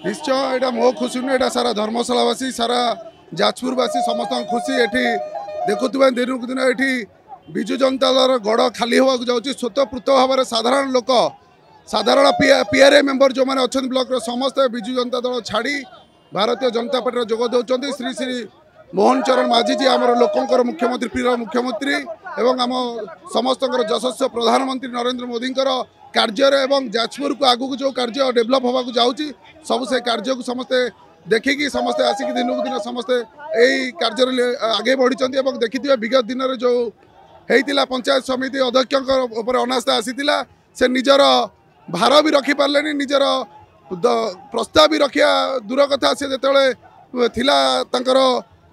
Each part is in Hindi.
निश्चय यहाँ मो खुशी नुहे यहाँ सारा धर्मशालावासी सारा जाजपुरवासी समस्त खुशी ये देखुवे दिन को दिन ये विजु जनता दल गड़ खाली होगा जाऊँगी स्वतःपूत भाव में साधारण लोक साधारण पीआरए मेंबर जो मैंने अच्छा ब्लॉक समस्त विजु जनता दल छाड़ी भारतीय जनता पार्टी जोग दौरान श्री श्री मोहन चरण माझी जी आम लोकंर मुख्यमंत्री प्रिय मुख्यमंत्री एवं आम समस्त यशस्वी प्रधानमंत्री नरेंद्र मोदी कार्य एवं जाजपुर को आगू जो कार्य डेभलप होगा जाऊँगी सब से कार्य को समस्ते देखिकी समस्ते आसिक दिन को दिन समस्ते यही कार्य आगे बढ़ी देखिए विगत दिन में जो होता पंचायत समिति अध्यक्ष अनास्था आसीला से निजर भार भी रखिपारे निजर प्रस्ताव भी रखा दूर कथा से जो थिला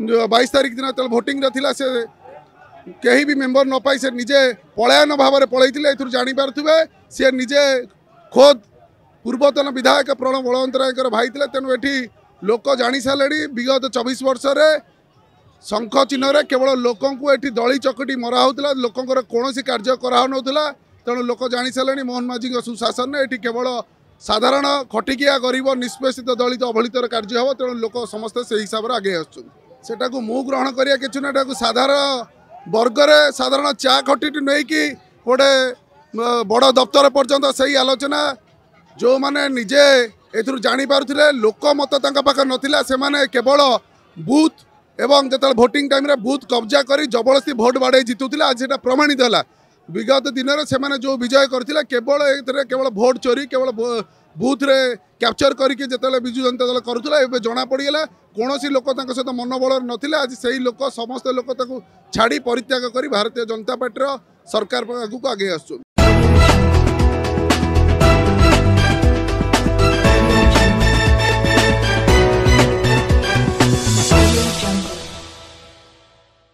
22 तारीख दिन जो भोटिंग थिला से कहीं भी मेंबर न पाई से निजे पलायन भाव में पलैते जापारे सी निजे खोद पूर्वतन विधायक प्रणव बलवंतराय भाई थे तेणु ये लोक जानी सारे विगत 24 वर्ष शंख चिन्ह केवल लोक ये दली चकटी मरा होता लोकर कौन कार्य कराला तेणु लोक जानी सारे मोहन माझी सुशासन ये केवल साधारण खटिकिया गरीब निष्पेषित दलित अवहेलित कार्य हम तेणु लोक समस्ते से हिसाब से आगे आसटा मु ग्रहण करा कि साधारण वर्गर साधारण चा खटी नहीं कि गोटे बड़ दफ्तर पर्यंत से आलोचना जो मैंने निजे ए जापारे लोक मत पाखे नाला से केवल बूथ एवं जो भोटिंग टाइम बूथ कब्जा कर जबरदस्ती भोट बाड़े जितुला आज से प्रमाणित है विगत दिन में से जो विजय करते केवल केवल भोट चोरी केवल बूथ रे कैप्चर करके जिते विजु जनता दल करुला ए जना पड़गला कौन लोक सहित मनोबल नाला आज से लोक समस्त लोक छाड़ी परित्याग कर भारतीय जनता पार्टी सरकार आगे आगे आस।